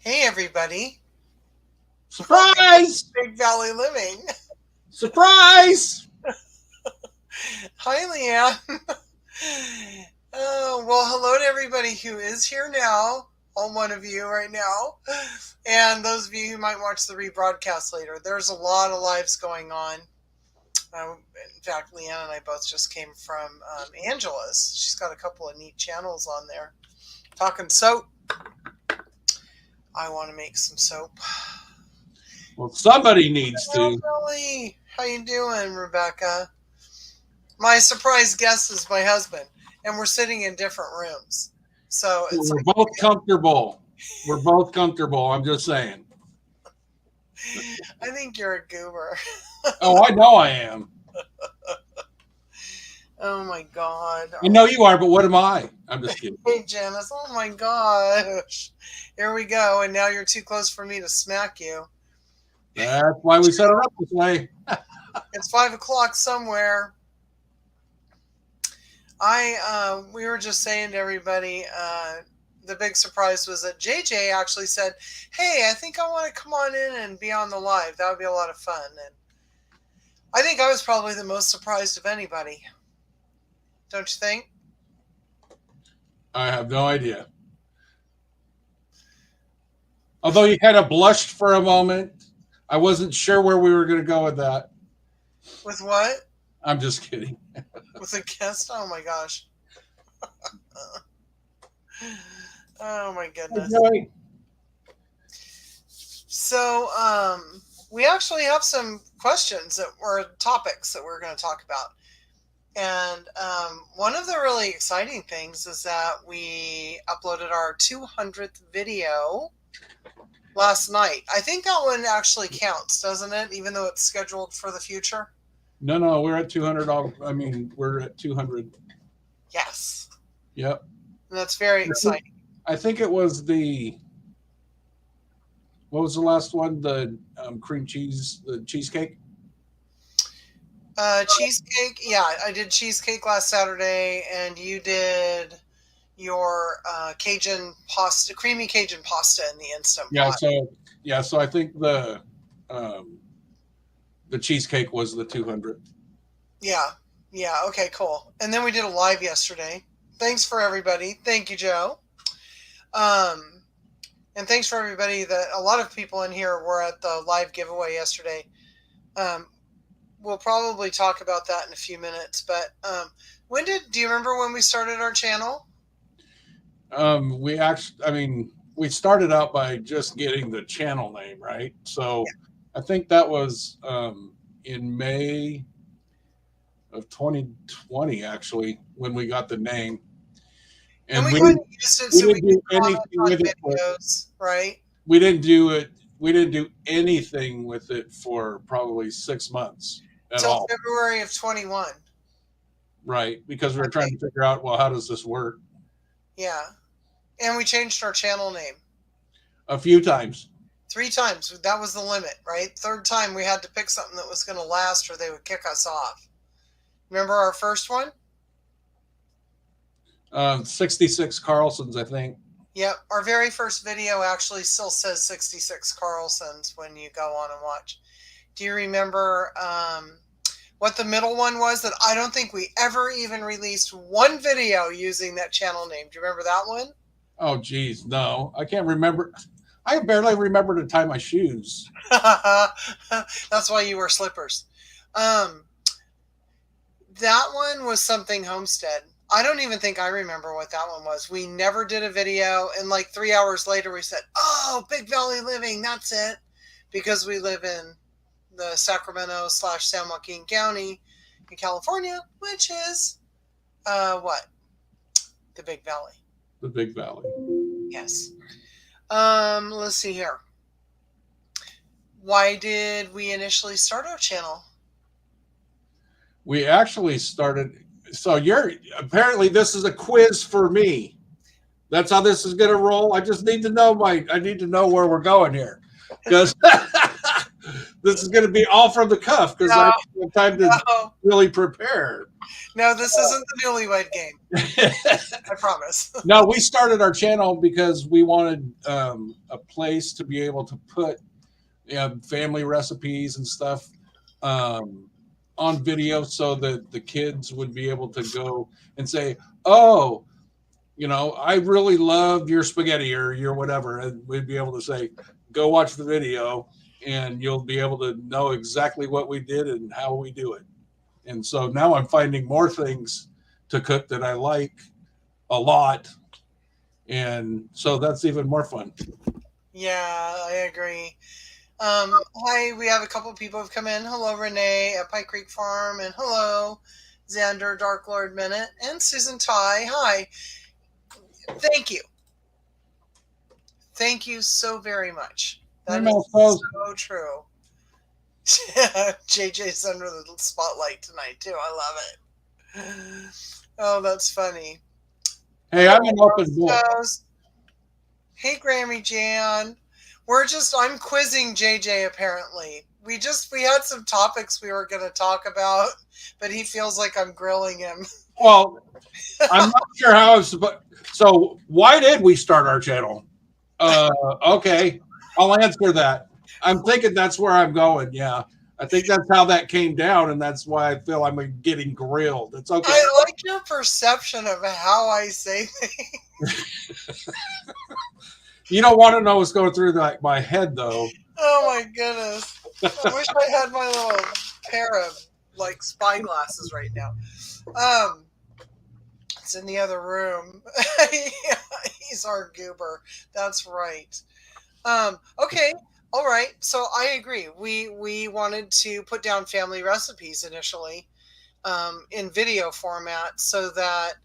Hey, everybody. Surprise! Big Valley Living. Surprise! Hi, Leanne. Well, hello to everybody who is here now. All one of you right now. And those of you who might watch the rebroadcast later. There's a lot of lives going on. In fact, Leanne and I both just came from Angela's. She's got a couple of neat channels on there. Talking soap. I want to make some soap. Well, somebody needs to. Billy. How you doing, Rebecca? My surprise guest is my husband, and we're sitting in different rooms. So it's We're both comfortable. We're both comfortable. I'm just saying. I think you're a goober. Oh, I know I am. Oh my God. I know you are, but what am I? I'm just kidding. Hey, Janice. Oh my gosh. Here we go. And now you're too close for me to smack you. That's why we set it up this way. It's 5 o'clock somewhere. We were just saying to everybody, the big surprise was that JJ actually said, "Hey, I think I want to come on in and be on the live. That would be a lot of fun." And I think I was probably the most surprised of anybody. Don't you think? I have no idea. Although you kind of blushed for a moment, I wasn't sure where we were going to go with that. With what? I'm just kidding. With a guest? Oh my gosh. Oh my goodness. Okay. So, we actually have some questions that were topics that we're going to talk about. And one of the really exciting things is that we uploaded our 200th video last night. I think that one actually counts, doesn't it? Even though it's scheduled for the future? No, we're at 200. I mean, we're at 200. Yes. Yep. And that's very exciting. I think it was what was the last one? The cream cheese, the cheesecake? Cheesecake. Yeah, I did cheesecake last Saturday, and you did your Cajun pasta, creamy Cajun pasta in the Instant Pot. So I think the cheesecake was the 200. Yeah. Okay, cool. And then we did a live yesterday. Thanks for everybody. Thank you, Joe. And thanks for everybody that a lot of people in here were at the live giveaway yesterday. We'll probably talk about that in a few minutes, but do you remember when we started our channel? We started out by just getting the channel name, right? So yeah. I think that was in May of 2020, actually, when we got the name. And we kind of used it so we could comment on videos, right? We didn't do anything with it for probably 6 months at all. February of 21. Right, because we were trying to figure out, well, how does this work? Yeah. And we changed our channel name. A few times. 3 times. That was the limit, right? 3rd time we had to pick something that was going to last or they would kick us off. Remember our first one? 66 Carlsons, I think. Yep. Our very first video actually still says 66 Carlsons when you go on and watch. Do you remember what the middle one was that I don't think we ever even released one video using that channel name? Do you remember that one? Oh, geez, no. I can't remember. I barely remember to tie my shoes. That's why you wear slippers. That one was something Homestead. I don't even think I remember what that one was. We never did a video, and like 3 hours later we said, "Oh, Big Valley Living, that's it," because we live in the Sacramento / San Joaquin County in California, which is what? The Big Valley. The Big Valley. Yes. Let's see here. Why did we initially start our channel? We actually started. So apparently this is a quiz for me. That's how this is going to roll. I just need to know I need to know where we're going here, because This is going to be all from the cuff because I No, don't have time to no, really prepare. no. This isn't the newlywed game. I promise. No, we started our channel because we wanted a place to be able to put family recipes and stuff um, on video so that the kids would be able to go and say, oh, I really loved your spaghetti or your whatever. And we'd be able to say, go watch the video and you'll be able to know exactly what we did and how we do it. And so now I'm finding more things to cook that I like a lot. And so that's even more fun. Yeah, I agree. Hi, we have a couple of people who've come in. Hello, Renee at Pike Creek Farm, and hello, Xander, Dark Lord Minute, and Susan Ty. Hi. Thank you. Thank you so very much. That is so true. JJ's under the spotlight tonight, too. I love it. Oh, that's funny. Hey, I'm an open book. Hey, Grammy Jan. I'm quizzing JJ apparently. We had some topics we were going to talk about, but he feels like I'm grilling him. Well, I'm not sure how it's supposed. So why did we start our channel? Okay, I'll answer that. I'm thinking that's where I'm going. Yeah, I think that's how that came down, and that's why I feel I'm getting grilled. It's okay. I like your perception of how I say things. You don't want to know what's going through my head, though. Oh my goodness! I wish I had my little pair of spyglasses right now. It's in the other room. He's our goober. That's right. Okay. All right. So I agree. We wanted to put down family recipes initially in video format so that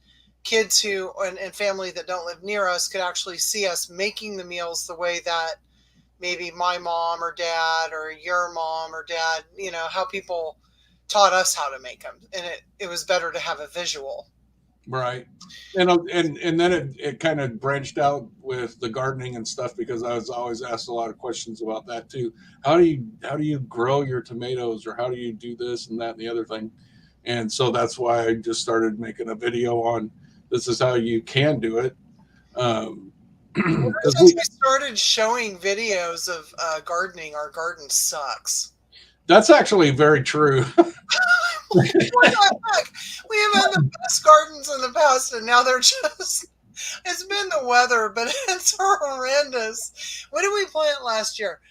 kids and family that don't live near us could actually see us making the meals the way that maybe my mom or dad or your mom or dad, how people taught us how to make them. And it was better to have a visual. Right. And then it kind of branched out with the gardening and stuff because I was always asked a lot of questions about that too. How do you grow your tomatoes, or how do you do this and that and the other thing? And so that's why I just started making a video on this is how you can do it. Since we started showing videos of gardening, our garden sucks. That's actually very true. What the heck? We have had the best gardens in the past, and now they're just. It's been the weather, but it's horrendous. What did we plant last year?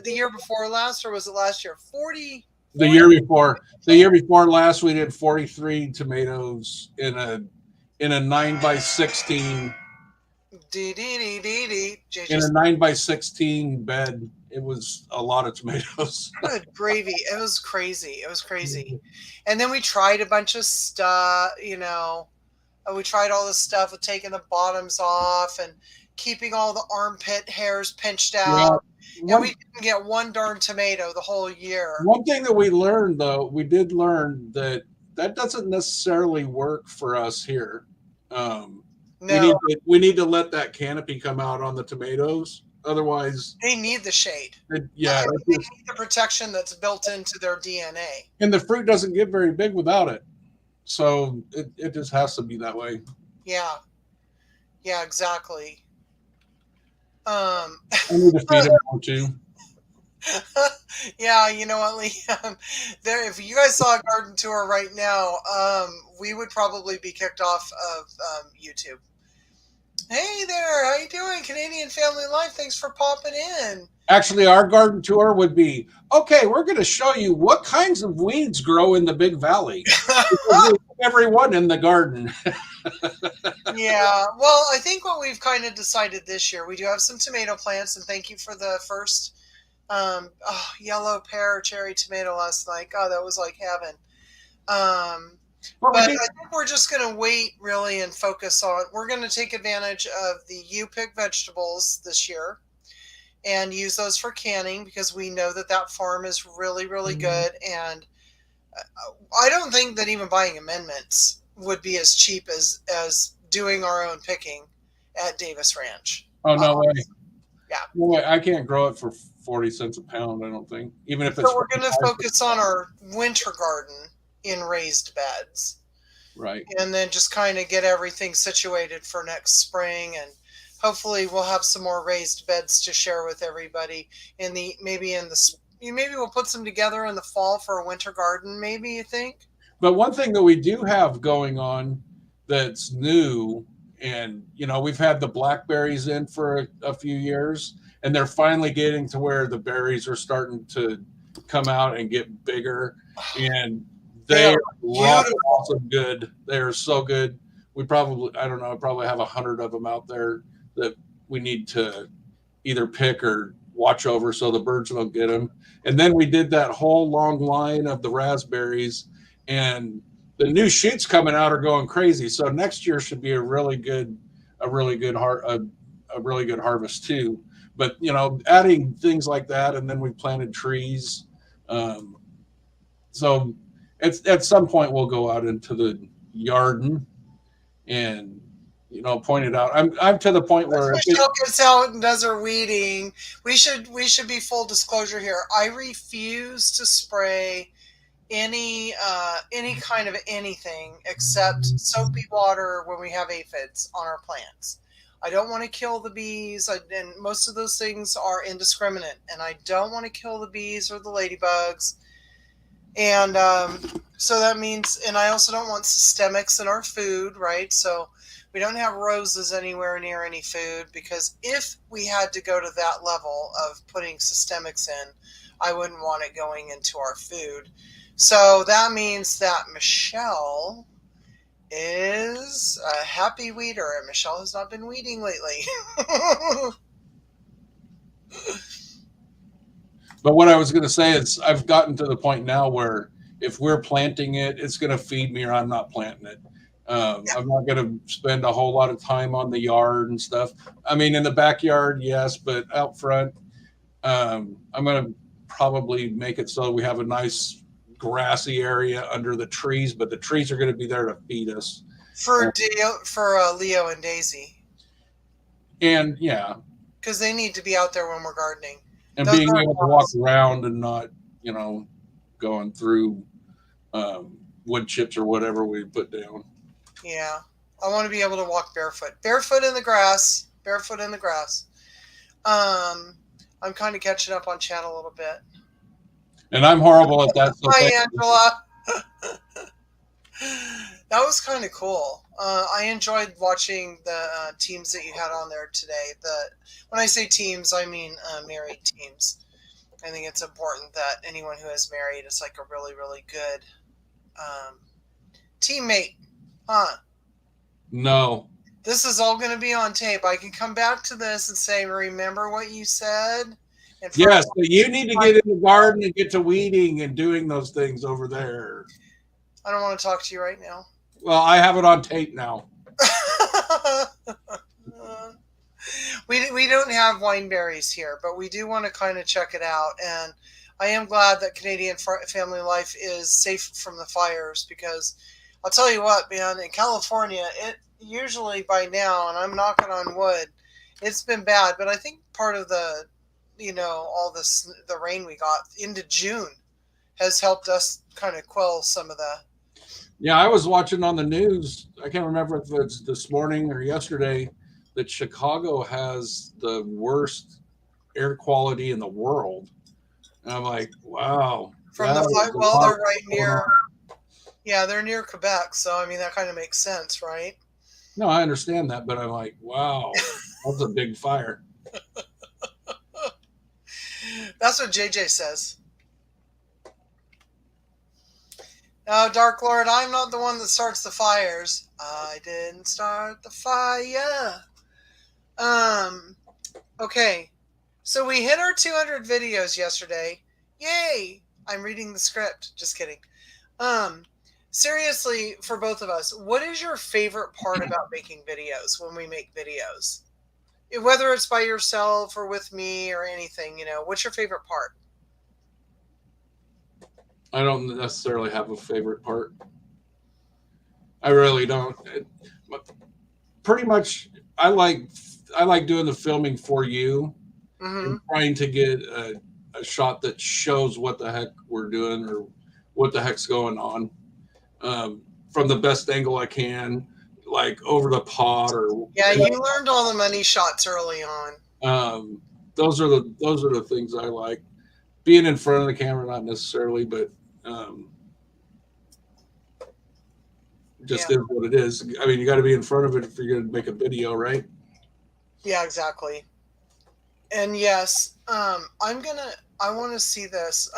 The year before last, or was it last year? 40. The year before. The year before last, we did 43 tomatoes in a 9x16. In a 9x16 bed. It was a lot of tomatoes. Good gravy. It was crazy. And then we tried a bunch of stuff, we tried all this stuff with taking the bottoms off and keeping all the armpit hairs pinched out. Yeah, and we didn't get one darn tomato the whole year. One thing that we learned, though, we did learn that doesn't necessarily work for us here. No. We need to let that canopy come out on the tomatoes. Otherwise, they need the shade. They need the protection that's built into their DNA. And the fruit doesn't get very big without it. So it just has to be that way. Yeah. Yeah, exactly. I need to feed him more too. Yeah, you know what, Liam? If you guys saw a garden tour right now, we would probably be kicked off of YouTube. Hey there, how you doing? Canadian Family Life, thanks for popping in. Actually, our garden tour would be, okay, we're going to show you what kinds of weeds grow in the Big Valley. Everyone in the garden. Yeah, well, I think what we've kind of decided this year, we do have some tomato plants, and thank you for the first yellow pear cherry tomato last night. God, that was like heaven. But I think we're just going to wait really and focus on, we're going to take advantage of the U-Pick vegetables this year and use those for canning because we know that farm is really, really good. And I don't think that even buying amendments would be as cheap as doing our own picking at Davis Ranch. Oh, no way. Yeah. Well, I can't grow it for 40 cents a pound, I don't think. Even if it's So we're going to 45 focus on our winter garden in raised beds, right. and then just kind of get everything situated for next spring, and hopefully we'll have some more raised beds to share with everybody in the maybe we'll put some together in the fall for a winter garden, maybe, you think? But one thing that we do have going on that's new, and we've had the blackberries in for a few years, and they're finally getting to where the berries are starting to come out and get bigger, and They they are are beautiful. awesome good. They are so good. I don't know, I probably have 100 of them out there that we need to either pick or watch over so the birds don't get them. And then we did that whole long line of the raspberries, and the new shoots coming out are going crazy. So next year should be a really good a really good harvest too. But adding things like that, and then we planted trees. Um, so at some point we'll go out into the garden and point it out. I'm to the point Once where Michelle gets out and does her weeding, we should be full disclosure here. I refuse to spray any kind of anything except soapy water when we have aphids on our plants. I don't want to kill the bees, and most of those things are indiscriminate, and I don't want to kill the bees or the ladybugs. And so that means, and I also don't want systemics in our food, right? So we don't have roses anywhere near any food, because if we had to go to that level of putting systemics in, I wouldn't want it going into our food. So that means that Michelle is a happy weeder, and Michelle has not been weeding lately. But what I was going to say is I've gotten to the point now where if we're planting it, it's going to feed me or I'm not planting it. Yeah. I'm not going to spend a whole lot of time on the yard and stuff. I mean, in the backyard, yes, but out front, I'm going to probably make it so we have a nice grassy area under the trees, but the trees are going to be there to feed us. For Leo and Daisy, And yeah, because they need to be out there when we're gardening. and Those being are able to walk around and not, going through wood chips or whatever we put down. Yeah. I want to be able to walk barefoot. Barefoot in the grass. Barefoot in the grass. I'm kind of catching up on chat a little bit. And I'm horrible at that. So Hi, Angela. That was kind of cool. I enjoyed watching the teams that you had on there today. When I say teams, I mean married teams. I think it's important that anyone who is married is like a really, really good teammate. Huh? No. This is all going to be on tape. I can come back to this and say, remember what you said? Yes, but you need to get in the garden and get to weeding and doing those things over there. I don't want to talk to you right now. Well, I have it on tape now. We don't have wineberries here, but we do want to kind of check it out. And I am glad that Canadian family life is safe from the fires, because I'll tell you what, man, in California, it usually by now, and I'm knocking on wood, it's been bad. But I think part of the, all the rain we got into June has helped us kind of quell some of the. Yeah, I was watching on the news. I can't remember if it's this morning or yesterday that Chicago has the worst air quality in the world. And I'm like, wow. From the fire, well, they're right near. Yeah, they're near Quebec, so I mean that kind of makes sense, right? No, I understand that, but I'm like, wow, that's a big fire. That's what JJ says. No, Dark Lord, I'm not the one that starts the fires. I didn't start the fire. Okay. So we hit our 200 videos yesterday. Yay! I'm reading the script. Just kidding. Seriously, for both of us, what is your favorite part about making videos when we make videos? Whether it's by yourself or with me or anything, what's your favorite part? I don't necessarily have a favorite part. I really don't. Pretty much, I like doing the filming for you, Mm-hmm. and trying to get a shot that shows what the heck we're doing or what the heck's going on, from the best angle I can, like over the pod or Yeah, you learned all the money shots early on. um, those are the things I like. Being in front of the camera, not necessarily, but um, Yeah. just is what it is. I mean, you got to be in front of it if you're going to make a video, right? Yeah, exactly. And yes, I want to see this.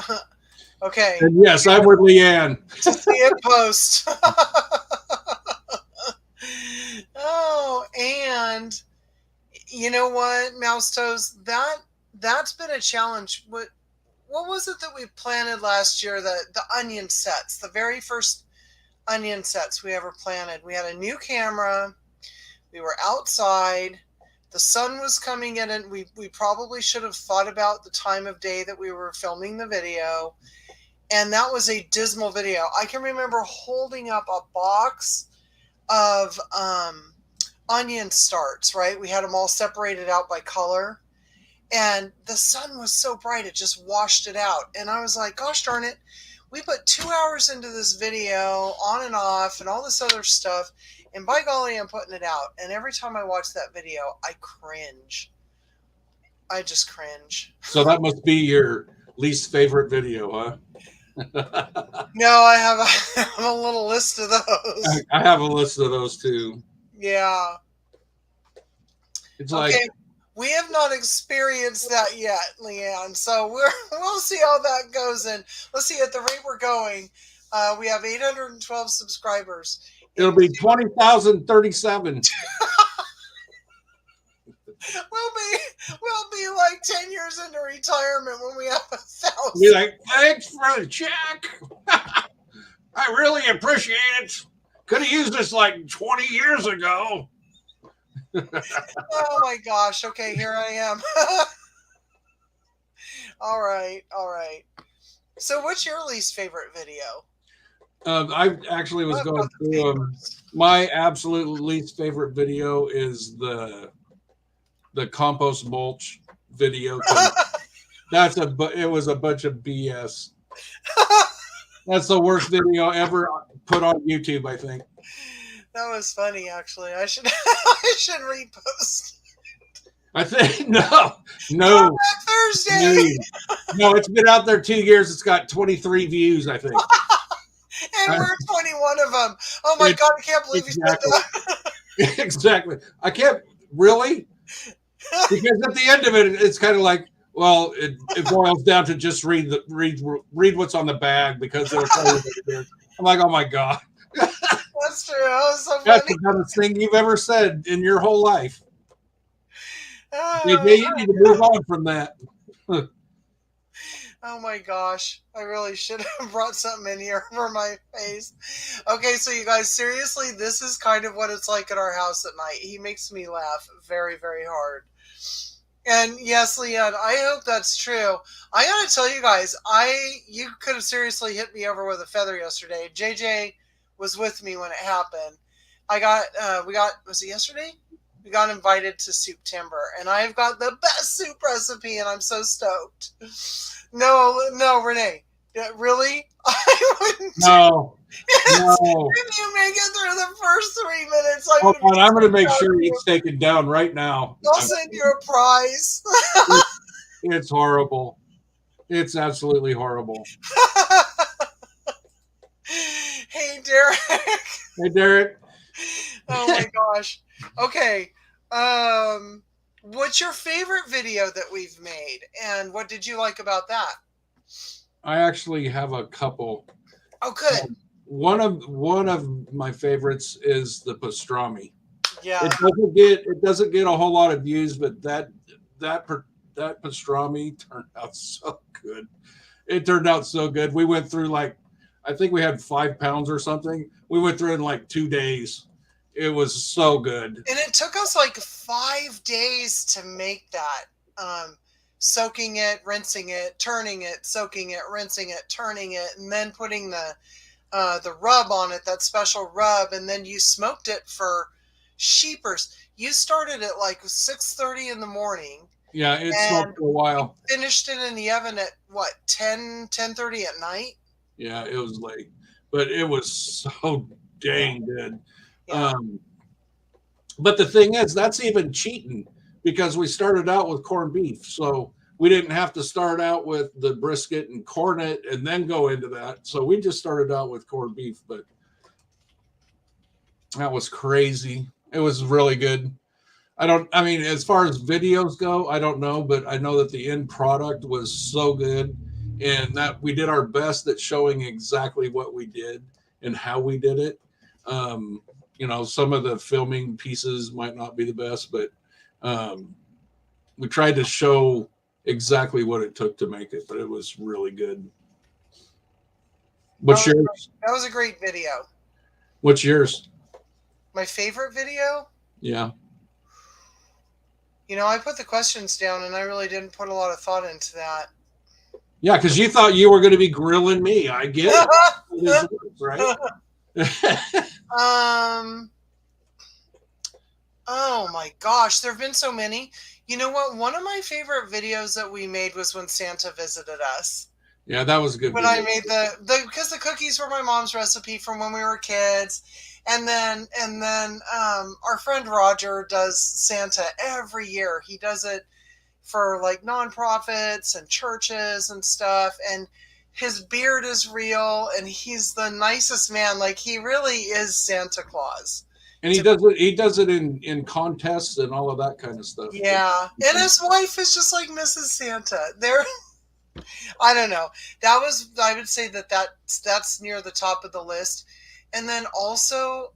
Okay. And yes, I'm with Leanne. To see it post. Oh, and you know what, Mouse Toes, that's been a challenge. What was it that we planted last year? The onion sets, the very first onion sets we ever planted. We had a new camera. We were outside. The sun was coming in, and we probably should have thought about the time of day that we were filming the video. And that was a dismal video. I can remember holding up a box of onion starts, right? We had them all separated out by color. And the sun was so bright, it just washed it out. And I was like, gosh darn it, we put 2 hours into this video, on and off, and all this other stuff. And by golly, I'm putting it out. And every time I watch that video, I cringe. I just cringe. So that must be your least favorite video, huh? No, I have a little list of those. I have a list of those too. Yeah. It's like, Okay, we have not experienced that yet, Leanne. So we'll see how that goes. And let's see, at the rate we're going, we have 812 subscribers. it'll be 20,037. We'll be like 10 years into retirement when we have 1,000. Be like, thanks for the check. I really appreciate it. Could have used this like 20 years ago. Oh my gosh. Okay, here I am. All right. So what's your least favorite video? I actually was going through my absolute least favorite video is the compost mulch video. It was a bunch of BS. That's the worst video ever put on YouTube, I think. That was funny, actually. I should repost. I think no. Thursday. No, it's been out there 2 years. It's got 23 views, I think. And we're 21 of them. Oh my God, I can't believe exactly. you said that. Exactly. I can't really, because at the end of it, it's kind of like, well, it boils down to just read what's on the bag because it'll tell you what it is. I'm like, oh my God. That's true. That was so funny. That's the dumbest thing you've ever said in your whole life. You need to move on from that. Oh my gosh. I really should have brought something in here for my face. Okay, so you guys, seriously, this is kind of what it's like at our house at night. He makes me laugh very, very hard. And yes, Leanne, I hope that's true. I gotta tell you guys, you could have seriously hit me over with a feather yesterday. JJ was with me when it happened. Was it yesterday? We got invited to Soup Timber, and I've got the best soup recipe, and I'm so stoked. No, Renee. Really? I wouldn't. No. If you make it through the first 3 minutes, Hold on, I'm going to make sure he's taken down right now. I'll send you a prize. It's horrible. It's absolutely horrible. Hey, Derek. Hey, Derek. Oh my gosh. Okay. What's your favorite video that we've made, and what did you like about that? I actually have a couple. Oh, good. One of my favorites is the pastrami. Yeah. It doesn't get a whole lot of views, but that pastrami turned out so good. It turned out so good. We went through I think we had 5 pounds or something. We went through it in like 2 days. It was so good. And it took us like 5 days to make that. Soaking it, rinsing it, turning it, soaking it, rinsing it, turning it, and then putting the rub on it, that special rub, and then you smoked it for sheepers. You started at like 6:30 in the morning, Yeah, it And smoked for a while. finished it in the oven at what, 10:30 at night? Yeah, it was late, but it was so dang good. Yeah. Um, but the thing is, that's even cheating because we started out with corned beef, so we didn't have to start out with the brisket and corn it and then go into that. So we just started out with corned beef, but that was crazy. It was really good. I mean, as far as videos go, I don't know, but I know that the end product was so good and that we did our best at showing exactly what we did and how we did it. Um, some of the filming pieces might not be the best, but um, we tried to show exactly what it took to make it, but it was really good. That What's was, yours? that was a great video. What's yours? My favorite video? Yeah. I put the questions down and I really didn't put a lot of thought into that. Yeah, because you thought you were going to be grilling me. I get it. It is, right? um, oh my gosh, there have been so many. You know what? One of my favorite videos that we made was when Santa visited us. Yeah, that was a good When video. I made because the cookies were my mom's recipe from when we were kids. And then our friend Roger does Santa every year. He does it for like nonprofits and churches and stuff. And his beard is real and he's the nicest man. Like he really is Santa Claus. And he does it in contests and all of that kind of stuff. Yeah. And his wife is just like Mrs. Santa. I don't know. I would say that's near the top of the list. And then also,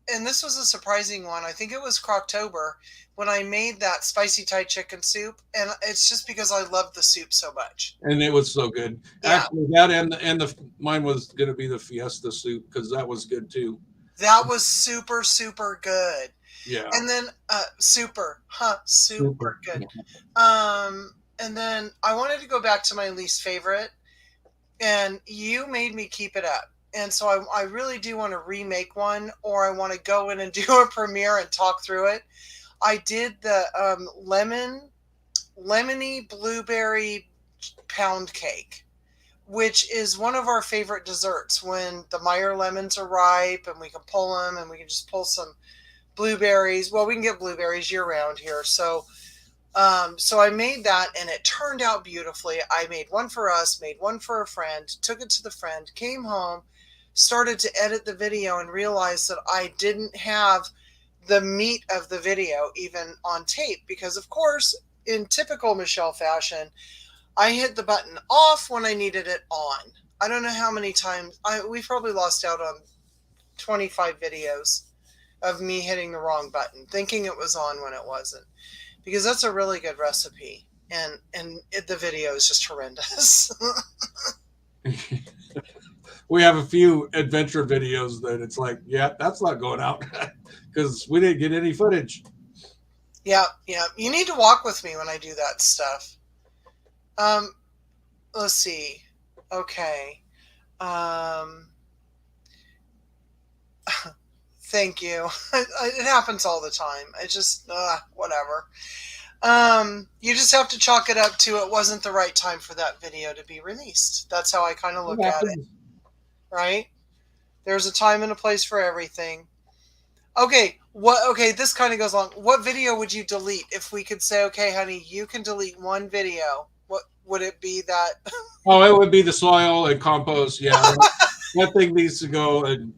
and this was a surprising one. I think it was Croctober when I made that spicy Thai chicken soup, and it's just because I love the soup so much. And it was so good. Yeah. Actually, that and the mine was going to be the Fiesta soup because that was good too. That was super, super good. Yeah. And then super good. And then I wanted to go back to my least favorite, and you made me keep it up. And so I really do want to remake one, or I want to go in and do a premiere and talk through it. I did the lemony blueberry pound cake, which is one of our favorite desserts when the Meyer lemons are ripe and we can pull them and we can just pull some blueberries. Well, we can get blueberries year round here. So I made that and it turned out beautifully. I made one for us, made one for a friend, took it to the friend, came home, started to edit the video and realized that I didn't have the meat of the video even on tape because, of course, in typical Michelle fashion, I hit the button off when I needed it on. I don't know how many times. We probably lost out on 25 videos of me hitting the wrong button, thinking it was on when it wasn't. Because that's a really good recipe, and the video is just horrendous. We have a few adventure videos that it's like, yeah, that's not going out because we didn't get any footage. Yeah. You need to walk with me when I do that stuff. Let's see. Okay. Thank you. It happens all the time. I just, whatever. You just have to chalk it up to it wasn't the right time for that video to be released. That's how I kind of look at it. Right? There's a time and a place for everything. Okay, this kind of goes along. What video would you delete if we could say, okay, honey, you can delete one video? What would it be that? Oh, it would be the soil and compost. Yeah, that thing needs to go. And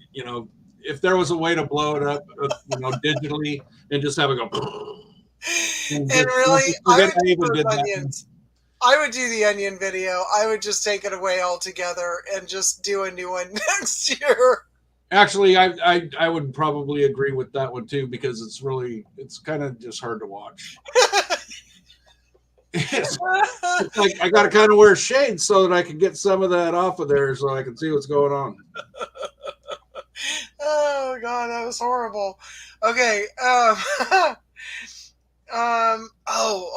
if there was a way to blow it up, digitally and just have it go. And really, I would do the onion video. I would just take it away altogether and just do a new one next year. Actually, I would probably agree with that one too because it's kind of just hard to watch. It's like I got to kind of wear shades so that I can get some of that off of there so I can see what's going on. Oh God, that was horrible. Okay.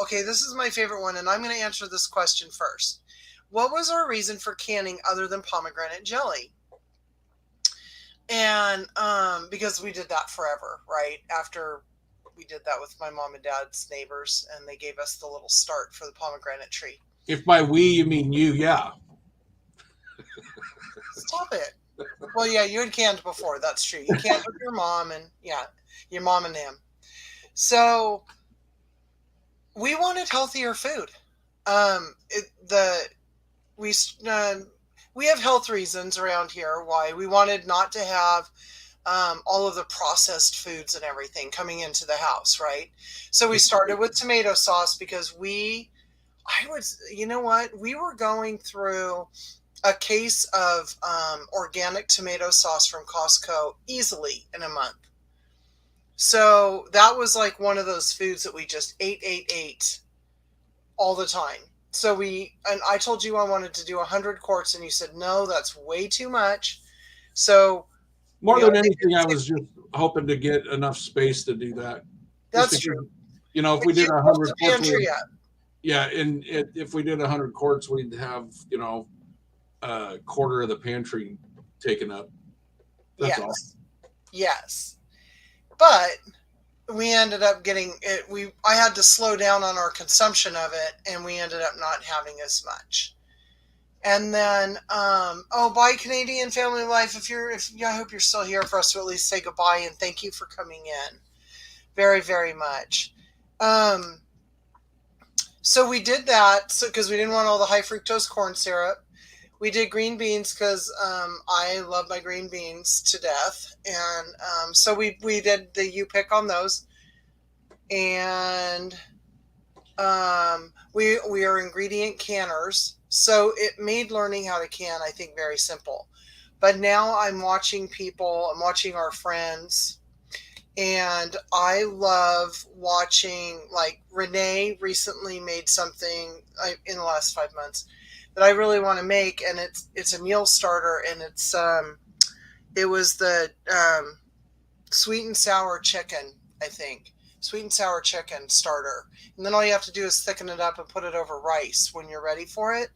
Okay, this is my favorite one, and I'm going to answer this question first. What was our reason for canning other than pomegranate jelly? And because we did that forever, right? After we did that with my mom and dad's neighbors, and they gave us the little start for the pomegranate tree. If by we you mean you, yeah. Stop it. Well, yeah, you had canned before. That's true. You canned with your mom, and yeah, your mom and him. So we wanted healthier food. The we we have health reasons around here why we wanted not to have all of the processed foods and everything coming into the house, right? So we started with tomato sauce because you know what? We were going through a case of organic tomato sauce from Costco easily in a month. So that was like one of those foods that we just ate all the time. So and I told you I wanted to do 100 quarts, and you said, no, that's way too much. So more than anything, I was just hoping to get enough space to do that. That's true. You know, if we did 100 quarts, yeah, and if we did 100 quarts, we'd have, you know, a quarter of the pantry taken up. That's all. Yes. But we ended up getting it. I had to slow down on our consumption of it, and we ended up not having as much. And then, bye, Canadian Family Life. I hope you're still here for us to at least say goodbye and thank you for coming in, very, very much. So we did that because we didn't want all the high fructose corn syrup. We did green beans because I love my green beans to death, and so we did the U-pick on those, and we are ingredient canners, so it made learning how to can, I think, very simple. But now I'm watching our friends, and I love watching, like Renee recently made something in the last 5 months that I really want to make, and it's a meal starter, and it was the sweet and sour chicken, I think. Sweet and sour chicken starter. And then all you have to do is thicken it up and put it over rice when you're ready for it.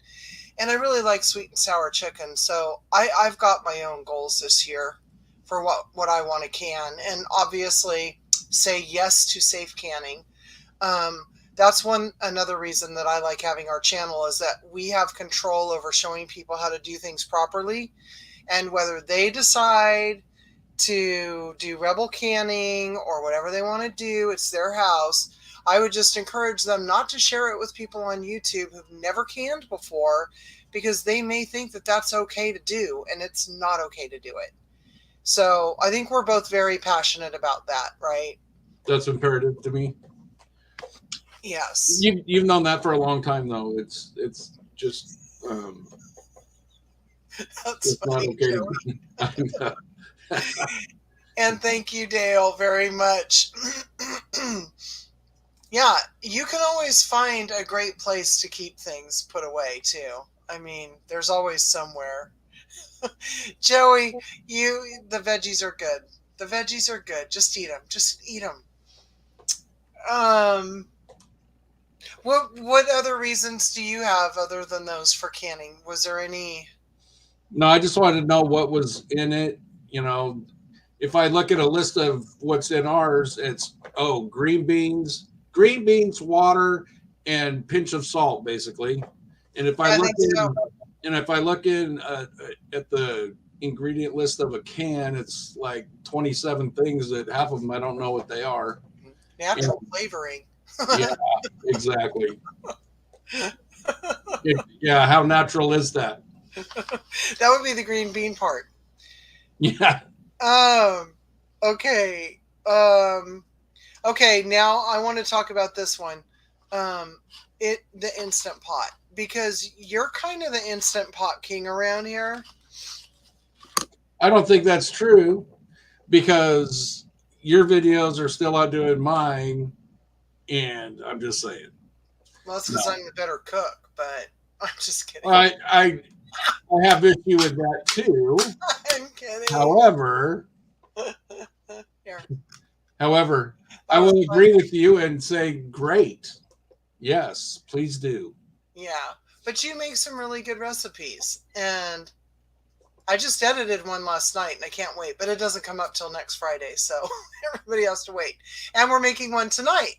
And I really like sweet and sour chicken, so I've got my own goals this year for what I want to can, and obviously say yes to safe canning. That's another reason that I like having our channel, is that we have control over showing people how to do things properly, and whether they decide to do rebel canning or whatever they want to do, it's their house. I would just encourage them not to share it with people on YouTube who've never canned before, because they may think that that's okay to do, and it's not okay to do it. So I think we're both very passionate about that, right? That's imperative to me. Yes. You've known that for a long time, though. It's just that's it's not okay. And thank you, Dale, very much. Yeah, you can always find a great place to keep things put away too. I mean, there's always somewhere. Joey, the veggies are good. The veggies are good. Just eat them. Just eat them. What other reasons do you have other than those for canning? Was there any? No, I just wanted to know what was in it. You know, if I look at a list of what's in ours, it's green beans, water, and pinch of salt, basically. And if I look in at the ingredient list of a can, it's like 27 things that half of them I don't know what they are. Natural flavoring. Yeah, exactly. Yeah, how natural is that? That would be the green bean part. Yeah. Okay. Okay, now I want to talk about this one. The Instant Pot, because you're kind of the Instant Pot king around here. I don't think that's true, because your videos are still outdoing mine, and I'm just saying. Well, that's because I'm the better cook, but I'm just kidding. I have issue with that too. I'm kidding. However, I will agree with you and say, great. Yes, please do. Yeah, but you make some really good recipes, and I just edited one last night and I can't wait, but it doesn't come up till next Friday, so everybody has to wait. And we're making one tonight.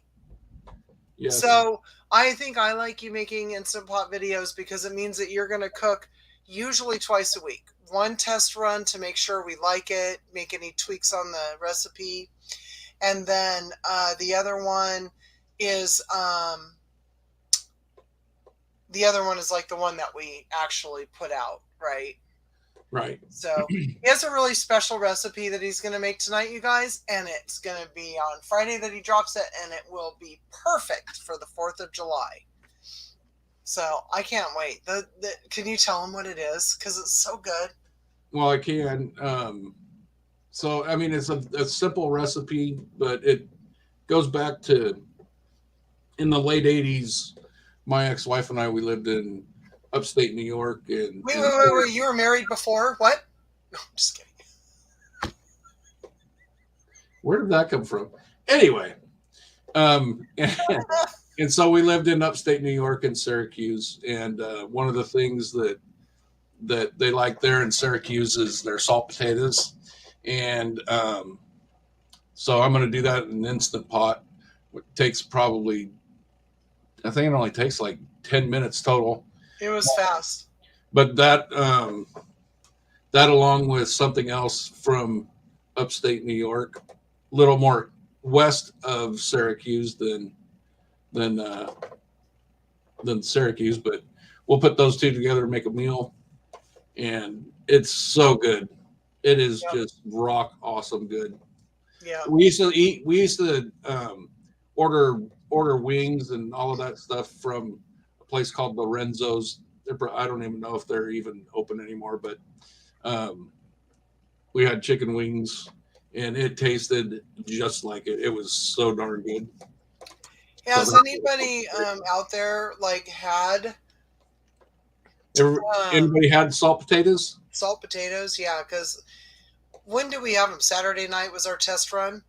Yes. So I think I like you making Instant Pot videos because it means that you're going to cook usually twice a week. One test run to make sure we like it, make any tweaks on the recipe. And then the other one is like the one that we actually put out, right? Right. So he has a really special recipe that he's going to make tonight, you guys, and it's going to be on Friday that he drops it, and it will be perfect for the 4th of July. So I can't wait. Can you tell him what it is? Because it's so good. Well, I can. So, I mean, it's a simple recipe, but it goes back to in the late 80s. My ex-wife and I, we lived in upstate New York. And Wait. You were married before? What? No, I'm just kidding. Where did that come from? Anyway, and so we lived in upstate New York in Syracuse. And one of the things that they like there in Syracuse is their salt potatoes. And so I'm going to do that in an Instant Pot. It takes probably, I think it only takes like 10 minutes total. It was fast. But that along with something else from upstate New York, a little more west of Syracuse than Syracuse, but we'll put those two together and make a meal, and it's so good. It is just rock awesome good. Yeah. We used to order wings and all of that stuff from a place called Lorenzo's. I don't even know if they're even open anymore, but we had chicken wings and it tasted just like it. It was so darn good. Has anybody out there like had anybody had salt potatoes? Salt potatoes, yeah, because when did we have them? Saturday night was our test run.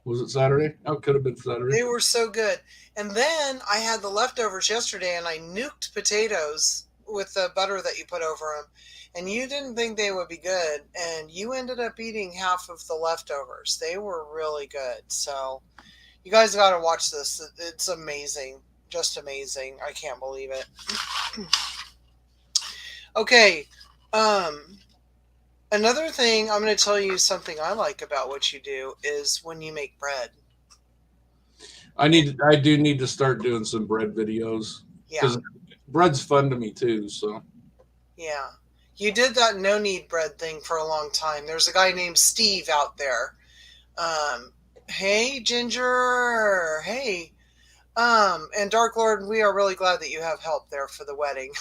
Was it Saturday? Oh, it could have been Saturday. They were so good. And then I had the leftovers yesterday, and I nuked potatoes with the butter that you put over them. And you didn't think they would be good, and you ended up eating half of the leftovers. They were really good. So you guys got to watch this. It's amazing. Just amazing. I can't believe it. Okay. Another thing, I'm going to tell you something I like about what you do is when you make bread. I do need to start doing some bread videos. Yeah. Because bread's fun to me too, so. Yeah. You did that no knead bread thing for a long time. There's a guy named Steve out there. Hey, Ginger. Hey. And Dark Lord, we are really glad that you have help there for the wedding.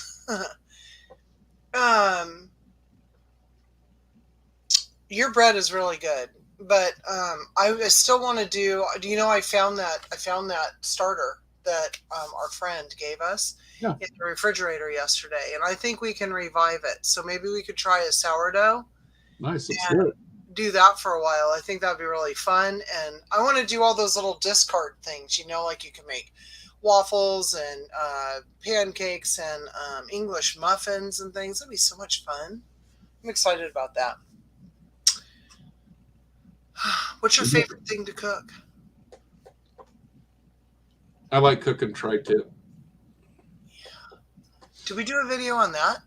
Your bread is really good, but I still want to do you know, I found that starter that our friend gave us in the refrigerator yesterday, and I think we can revive it. So maybe we could try a sourdough. Nice, let's do it. Do that for a while. I think that'd be really fun, and I want to do all those little discard things, you know, like you can make waffles and pancakes and English muffins and things. That'd be so much fun. I'm excited about that. What's your favorite thing to cook? I like cooking tri-tip. Yeah. Did we do a video on that?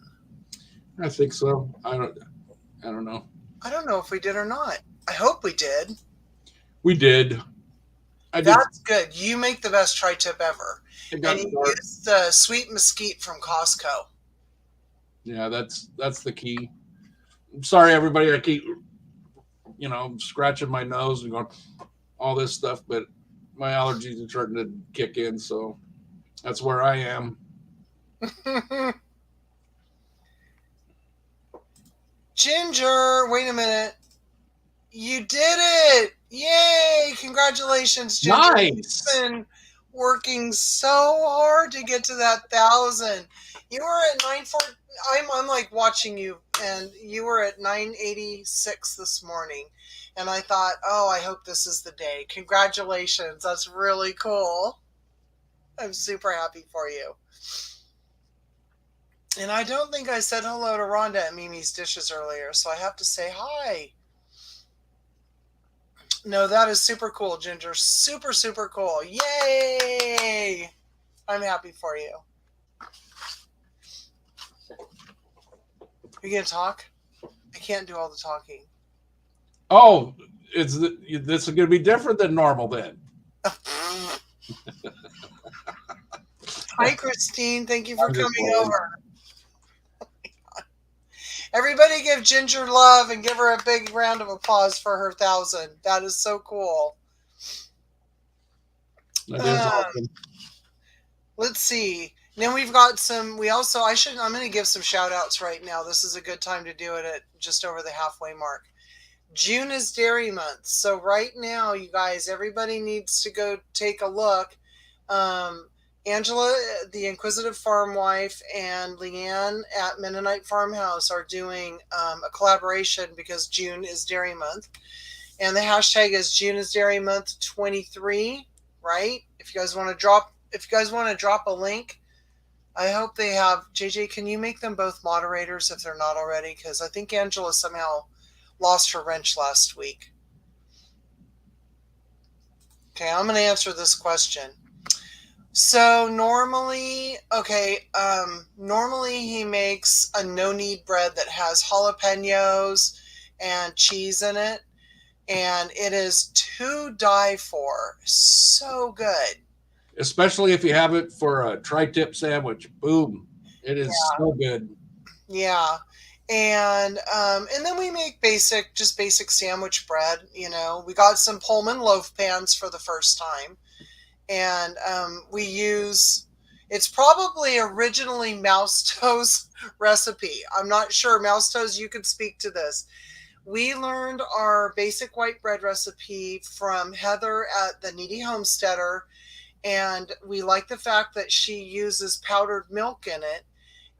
I think so. I don't know. I don't know if we did or not. I hope we did. We did. That's good. You make the best tri-tip ever. And you use the sweet mesquite from Costco. Yeah, that's the key. I'm sorry, everybody. I keep, scratching my nose and going all this stuff, but my allergies are starting to kick in, so that's where I am. Ginger, wait a minute. You did it! Yay! Congratulations, Ginger. Nice. You've been working so hard to get to that 1,000. You were at 940. I'm like watching you, and you were at 986 this morning, and I thought, oh, I hope this is the day. Congratulations. That's really cool. I'm super happy for you. And I don't think I said hello to Rhonda at Mimi's Dishes earlier, so I have to say hi. No, that is super cool, Ginger. Super, super cool. Yay! I'm happy for you. Are you going to talk? I can't do all the talking. Oh, this is going to be different than normal then. Hi, Christine. Thank you for I'm just coming playing. over. Everybody give Ginger love and give her a big round of applause for her 1,000. That is so cool. That is Um, awesome. let's see. Then we've got some. I'm going to give some shout outs right now. This is a good time to do it at just over the halfway mark. June is Dairy Month. So, right now, you guys, everybody needs to go take a look. Um, Angela, the Inquisitive Farm Wife, and Leanne at Mennonite Farmhouse are doing a collaboration because June is Dairy Month. And the hashtag is June is Dairy Month 23, right? If you guys want to drop a link, I hope they have JJ, can you make them both moderators if they're not already? Because I think Angela somehow lost her wrench last week. Okay, I'm going to answer this question. So normally he makes a no-knead bread that has jalapenos and cheese in it, and it is to die for. So good. Especially if you have it for a tri-tip sandwich. Boom. It is so good. Yeah. And then we make just basic sandwich bread. You know, we got some Pullman loaf pans for the first time, and we use. It's probably originally Mouse Toes recipe. I'm not sure, Mouse Toes. You could speak to this. We learned our basic white bread recipe from Heather at the Needy Homesteader, and we like the fact that she uses powdered milk in it,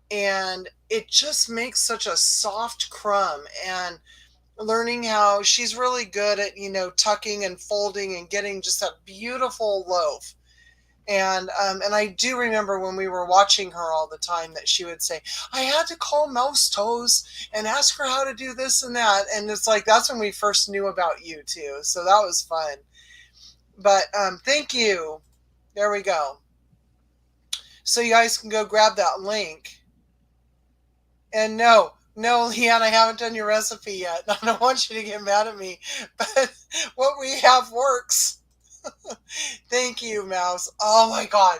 and it just makes such a soft crumb. And learning how she's really good at tucking and folding and getting just that beautiful loaf. And I do remember when we were watching her all the time that she would say, I had to call Mouse Toes and ask her how to do this and that. And it's like that's when we first knew about you too, so that was fun. But thank you. There we go. So you guys can go grab that link. And no, no, Leanne, I haven't done your recipe yet. I don't want you to get mad at me, but what we have works. Thank you, Mouse. Oh my God.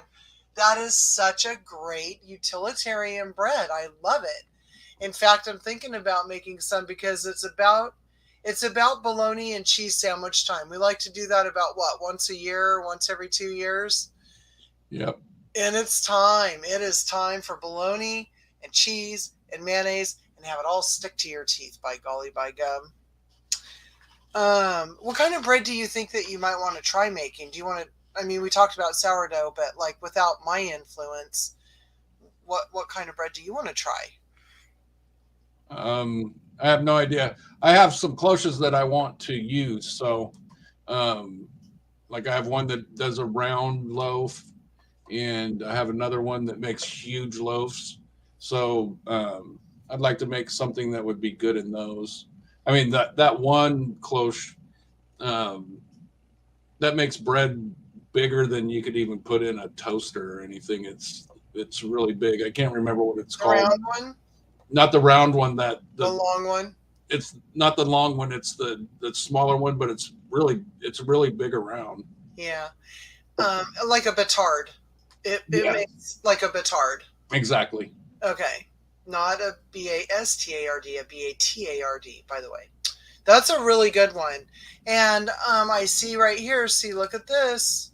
That is such a great utilitarian bread. I love it. In fact, I'm thinking about making some because it's about bologna and cheese sandwich time. We like to do that about what, once a year, once every 2 years. Yep. And it's time. It is time for bologna and cheese and mayonnaise and have it all stick to your teeth, by golly, by gum. What kind of bread do you think that you might want to try making? Do you want to? I mean, we talked about sourdough, but like without my influence, what kind of bread do you want to try? I have no idea. I have some cloches that I want to use. So, like I have one that does a round loaf, and I have another one that makes huge loaves. So, I'd like to make something that would be good in those. I mean, that one cloche um, that makes bread bigger than you could even put in a toaster or anything. It's really big. I can't remember what it's The called. round one, Not the round one. That the the long one. It's not the long one. It's the smaller one, but it's really big around. Yeah, like a batard. It Yeah, makes like a batard. exactly. Okay, not a bastard, a batard. By the way, that's a really good one. And I see right here. See, look at this.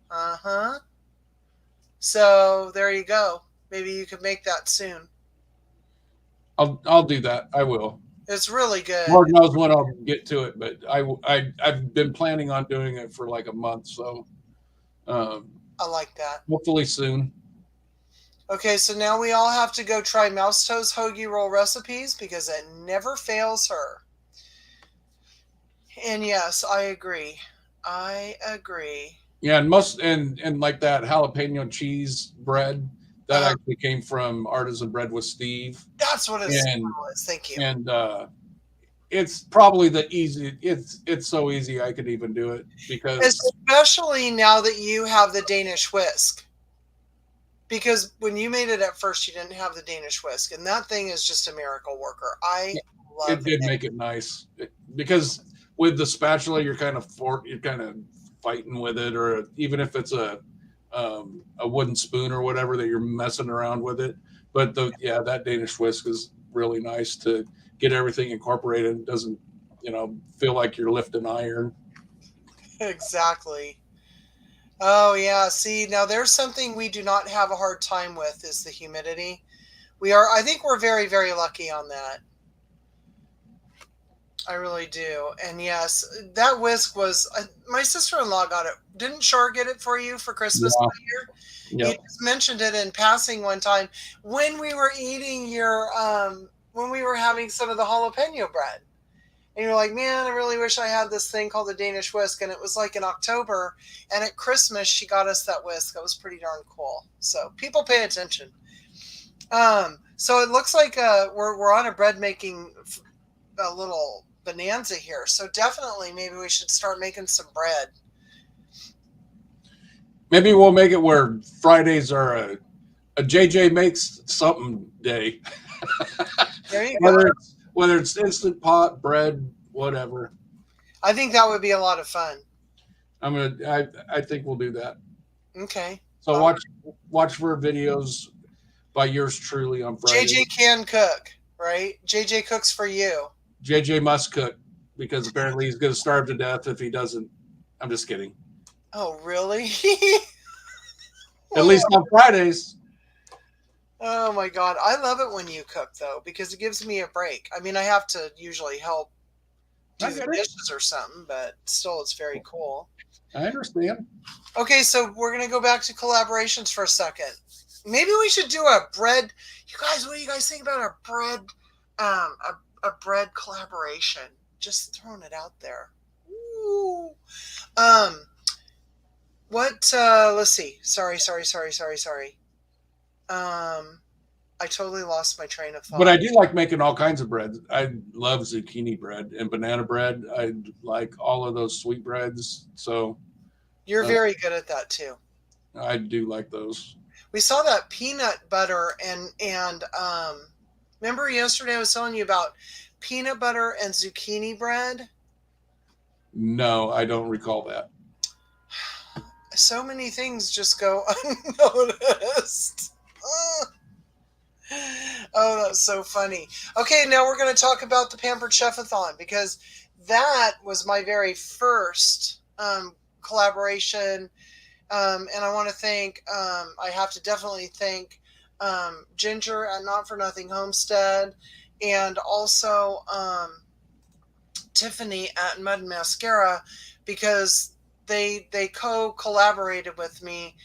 Uh huh. So there you go. Maybe you could make that soon. I'll do that. I will. It's really good. Lord knows when I'll get to it, but I've been planning on doing it for like a month, so um, I like that. hopefully soon. Okay, so now we all have to go try Mouse Toes hoagie roll recipes because it never fails her. And yes, I agree. I agree. Yeah, and most and like that jalapeno cheese bread, That actually came from Artisan Bread with Steve, That's what it and was. Thank you. and it's probably the easy. It's so easy I could even do it because Especially now that you have the Danish whisk. Because when you made it at first, you didn't have the Danish whisk, and that thing is just a miracle worker. I love it did it. make it nice because with the spatula you're kind of fighting with it, or even if it's a wooden spoon or whatever that you're messing around with it. But that Danish whisk is really nice to get everything incorporated. It doesn't feel like you're lifting iron. Exactly. Oh yeah. See, now there's something we do not have a hard time with is the humidity. I think we're very, very lucky on that. I really do. And yes, that whisk was my sister-in-law got it. Didn't Shar get it for you for Christmas Yeah. that year? You Yep. just mentioned it in passing one time when we were eating when we were having some of the jalapeno bread. And you're like, man, I really wish I had this thing called the Danish whisk. And it was like in October. And at Christmas, she got us that whisk. That was pretty darn cool. So people pay attention. So it looks like we're on a bread making a little bonanza here. So definitely, maybe we should start making some bread. Maybe we'll make it where Fridays are a JJ makes something day. There you go. Whether it's instant pot, bread, whatever. I think that would be a lot of fun. I think we'll do that. Okay. So watch for videos by yours truly on Friday. JJ can cook, right? JJ cooks for you. JJ must cook because apparently he's going to starve to death if he doesn't. I'm just kidding. Oh, really? At least on Fridays. Oh my God. I love it when you cook though, because it gives me a break. I mean, I have to usually help do the dishes or something, but still it's very cool. I understand. Okay, so we're going to go back to collaborations for a second. Maybe we should do a bread. You guys, what do you guys think about a bread, a bread collaboration? Just throwing it out there. Ooh. Let's see. Sorry. I totally lost my train of thought. But I do like making all kinds of bread. I love zucchini bread and banana bread. I like all of those sweet breads. So you're very good at that too. I do like those. We saw that peanut butter and remember yesterday I was telling you about peanut butter and zucchini bread? No, I don't recall that. So many things just go unnoticed. Oh, that's so funny. Okay, now we're going to talk about the Pampered Chefathon because that was my very first collaboration. And I want to thank, I have to definitely thank Ginger at Not For Nothing Homestead and also Tiffany at Mud and Mascara because they collaborated with me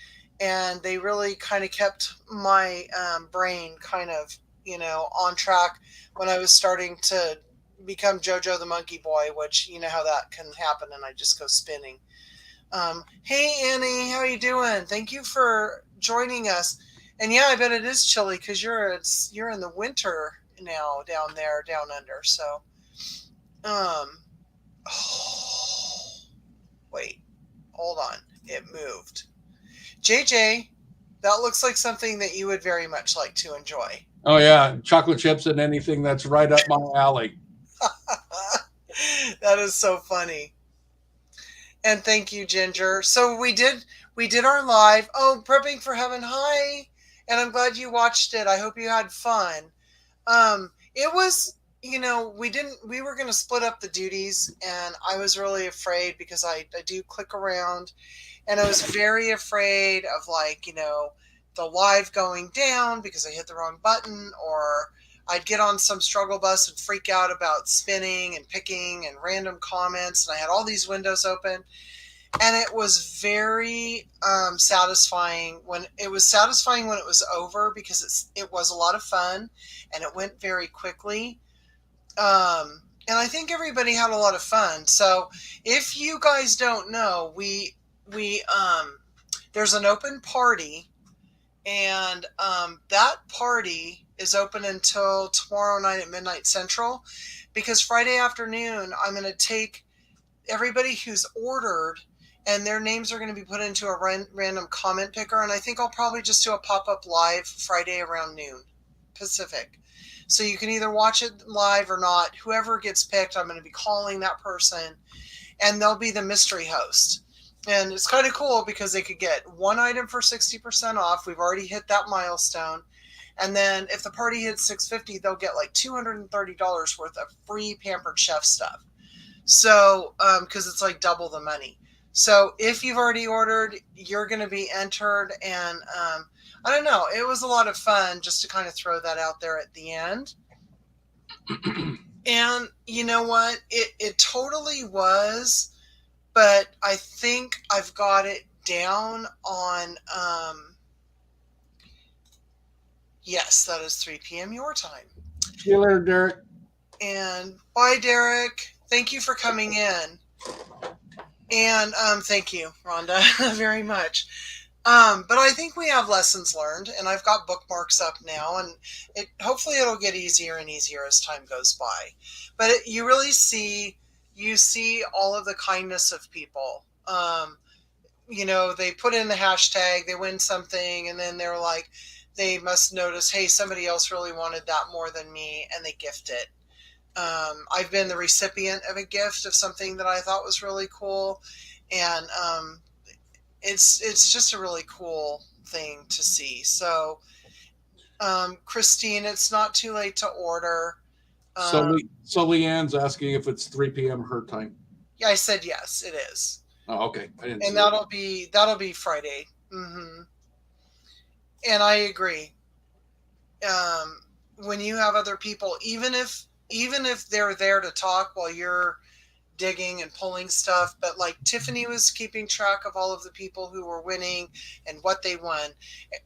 and they really kind of kept my brain kind of, on track when I was starting to become JoJo the Monkey Boy, which you know how that can happen and I just go spinning. Hey Annie, how you doing? Thank you for joining us. And yeah, I bet it is chilly because you're in the winter now down there, down under. So, wait, hold on, it moved. JJ, that looks like something that you would very much like to enjoy. Oh yeah, chocolate chips and anything that's right up my alley. That is so funny. And thank you, Ginger. So we did our live. Oh, Prepping for Heaven. Hi. And I'm glad you watched it. I hope you had fun. It was, we were going to split up the duties and I was really afraid because I do click around and I was very afraid of the live going down because I hit the wrong button or I'd get on some struggle bus and freak out about spinning and picking and random comments. And I had all these windows open. And it was very satisfying when it was over because it was a lot of fun and it went very quickly. And I think everybody had a lot of fun. So if you guys don't know, we there's an open party And that party is open until tomorrow night at midnight Central, because Friday afternoon I'm going to take everybody who's ordered, and their names are going to be put into a random comment picker. And I think I'll probably just do a pop-up live Friday around noon Pacific. So you can either watch it live or not. Whoever gets picked, I'm going to be calling that person, and they'll be the mystery host. And it's kind of cool because they could get one item for 60% off. We've already hit that milestone. And then if the party hits 650, they'll get like $230 worth of free Pampered Chef stuff. So, because it's like double the money. So if you've already ordered, you're going to be entered. And I don't know, it was a lot of fun just to kind of throw that out there at the end. And you know what? It totally was, but I think I've got it down on, yes, that is 3 p.m. your time. See you later, Derek. And bye, Derek. Thank you for coming in. And thank you, Rhonda, very much. But I think we have lessons learned, and I've got bookmarks up now, and hopefully it'll get easier and easier as time goes by. But you really see all of the kindness of people. They put in the hashtag, they win something, and then they're like, they must notice, hey, somebody else really wanted that more than me, and they gift it. I've been the recipient of a gift of something that I thought was really cool, and it's just a really cool thing to see. So, Christine, it's not too late to order. So Leanne's asking if it's 3 p.m. her time. Yeah, I said yes, it is. Oh, okay. I didn't. And that'll be Friday. Mm-hmm. And I agree. When you have other people, even if they're there to talk while you're digging and pulling stuff, but like Tiffany was keeping track of all of the people who were winning and what they won.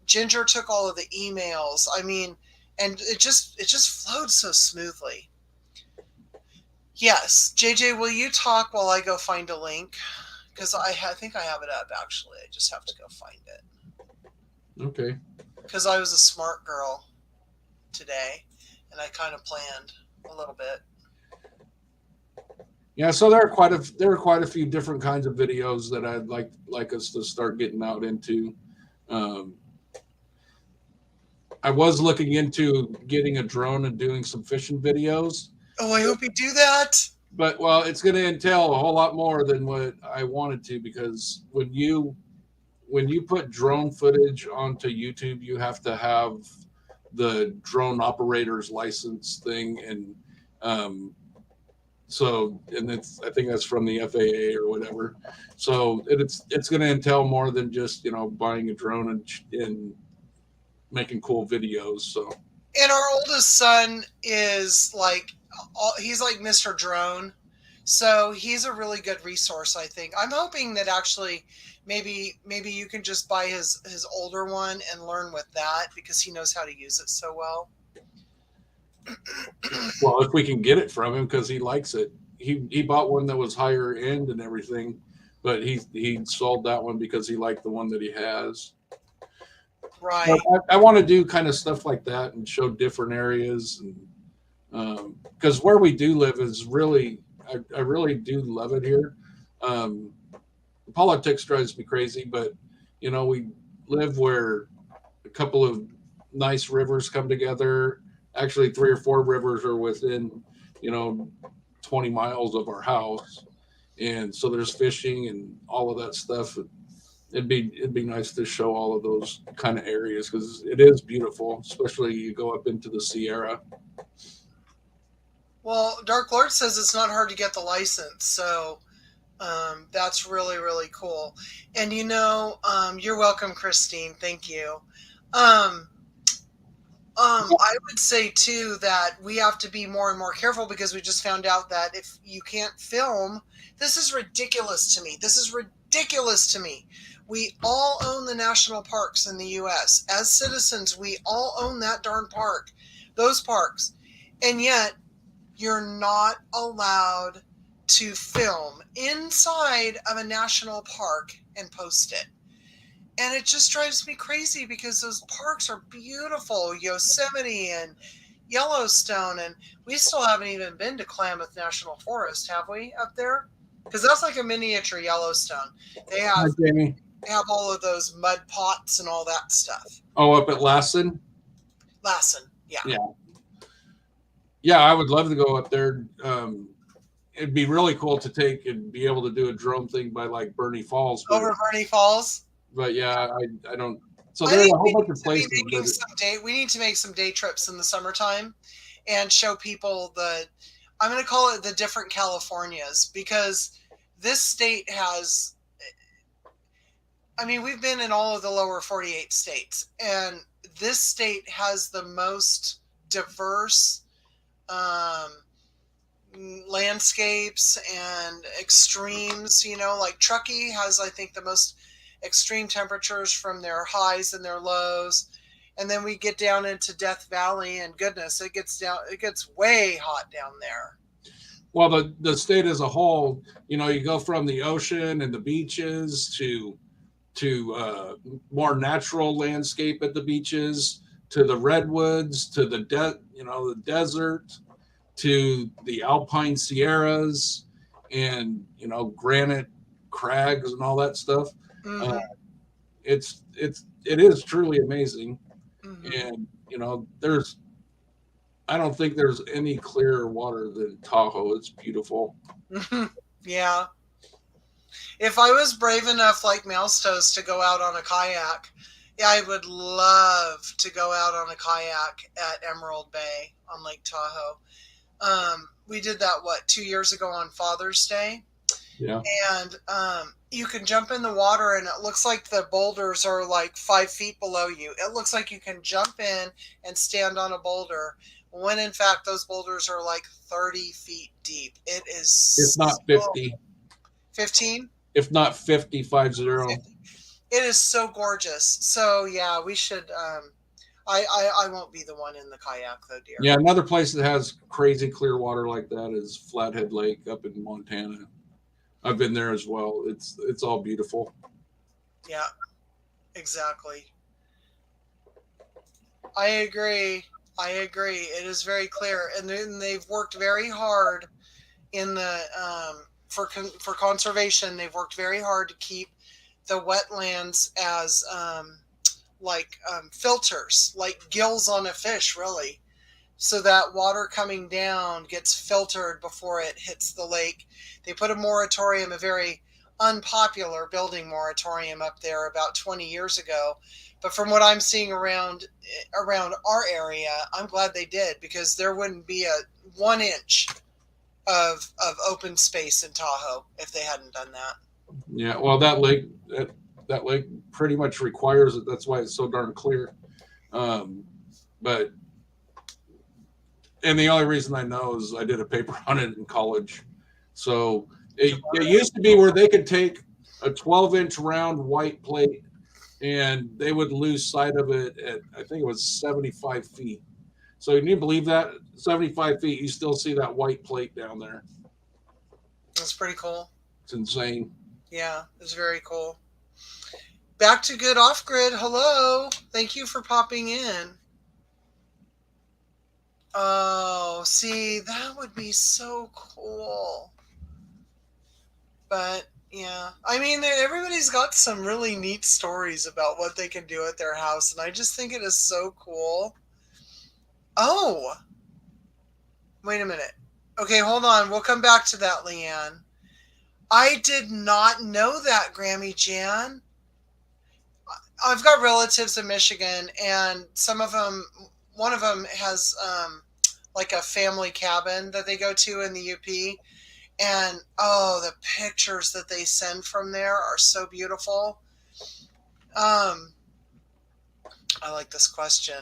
Ginger took all of the emails. I mean, and it just flowed so smoothly. Yes, JJ, will you talk while I go find a link? Because I think I have it up, actually. I just have to go find it. Okay. Because I was a smart girl today, and I kind of planned a little bit. Yeah, so there are quite a few different kinds of videos that I'd like us to start getting out into. I was looking into getting a drone and doing some fishing videos. Oh, I hope you do that. But well, it's going to entail a whole lot more than what I wanted to, because when you put drone footage onto YouTube, you have to have the drone operator's license thing, and I think that's from the FAA or whatever. So it's going to entail more than just buying a drone and making cool videos. So. And our oldest son is he's like Mr. Drone. So he's a really good resource, I think. I'm hoping that actually maybe you can just buy his older one and learn with that, because he knows how to use it so well. Well, if we can get it from him, because he likes it. He bought one that was higher end and everything, but he sold that one because he liked the one that he has. Right. I want to do kind of stuff like that and show different areas, and because where we do live is really, I really do love it here. Politics drives me crazy, but we live where a couple of nice rivers come together. Actually, 3 or 4 rivers are within 20 miles of our house, and so there's fishing and all of that stuff. It'd be nice to show all of those kind of areas, because it is beautiful, especially you go up into the Sierra. Well, Dark Lord says it's not hard to get the license, so that's really, really cool. And you're welcome, Christine. Thank you. I would say too that we have to be more and more careful, because we just found out that if you can't film, this is ridiculous to me. We all own the national parks in the U.S. As citizens, we all own that darn park, those parks. And yet, you're not allowed to film inside of a national park and post it. And it just drives me crazy because those parks are beautiful. Yosemite and Yellowstone, and we still haven't even been to Klamath National Forest, have we, up there? Because that's like a miniature Yellowstone. They Hi, have Jamie. they have all of those mud pots and all that stuff. Oh, up at Lassen? Lassen, yeah. Yeah. Yeah, I would love to go up there. It'd be really cool to take and be able to do a drone thing by like Bernie Falls, Over Bernie Falls. but yeah, I don't. So I there's think a whole we bunch need of to be places, but making some day. We need to make some day trips in the summertime, and show people the. I'm going to call it the different Californias, because this state has. I mean, we've been in all of the lower 48 states, and this state has the most diverse um, landscapes and extremes. Like Truckee has, I think, the most extreme temperatures from their highs and their lows. And then we get down into Death Valley, and goodness, it gets way hot down there. well, the state as a whole, you go from the ocean and the beaches to more natural landscape at the beaches, to the redwoods, to the desert, to the alpine sierras, and granite crags and all that stuff. Uh, Mm-hmm. it is truly amazing, Mm-hmm. and there's I don't think there's any clearer water than Tahoe. It's beautiful. Yeah. If I was brave enough, like Mouse Toes, to go out on a kayak, yeah, I would love to go out on a kayak at Emerald Bay on Lake Tahoe. We did that, what, 2 years ago on Father's Day? Yeah. And you can jump in the water, and it looks like the boulders are like 5 feet below you. It looks like you can jump in and stand on a boulder, when in fact those boulders are like 30 feet deep. It If is not 50, 15. if not 50, 50. It is so gorgeous. So yeah, we should. I won't be the one in the kayak though, dear. Yeah, another place that has crazy clear water like that is Flathead Lake up in Montana. I've been there as well. It's all beautiful. Yeah, exactly. I agree. I agree. It is very clear, and then they've worked very hard in the for conservation. They've worked very hard to keep the wetlands as filters, like gills on a fish, really, so that water coming down gets filtered before it hits the lake. They put a moratorium, a very unpopular building moratorium, up there about 20 years ago. But from what I'm seeing around our area, I'm glad they did, because there wouldn't be a 1 inch of open space in Tahoe if they hadn't done that. Yeah, well, that lake pretty much requires it. That's why it's so darn clear. Um, but and the only reason I know is I did a paper on it in college. So it used to be where they could take a 12-inch round white plate and they would lose sight of it at, I think it was 75 feet. So can you believe that? 75 feet, you still see that white plate down there. That's pretty cool. It's insane. Yeah, it's very cool. Back to good off grid. Hello. Thank you for popping in. Oh, see, that would be so cool. But yeah, I mean, everybody's got some really neat stories about what they can do at their house, and I just think it is so cool. Oh, wait a minute. Okay, hold on. We'll come back to that, Leanne. I did not know that, Grammy Jan. I've got relatives in Michigan, and one of them has like a family cabin that they go to in the UP. And oh, the pictures that they send from there are so beautiful. Um, I like this question.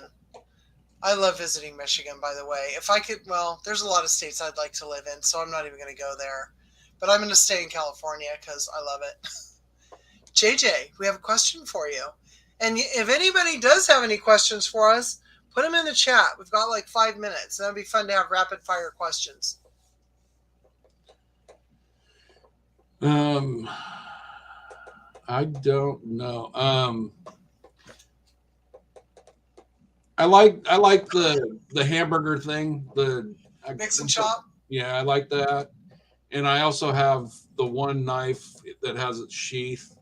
I love visiting Michigan, by the way. If I could, well, there's a lot of states I'd like to live in, so I'm not even going to go there. But I'm going to stay in California because I love it. JJ, we have a question for you. And if anybody does have any questions for us, put them in the chat. We've got like 5 minutes. That'd be fun to have rapid fire questions. I don't know. I like the hamburger thing. Mix and chop. Yeah, I like that. And I also have the one knife that has its sheath. I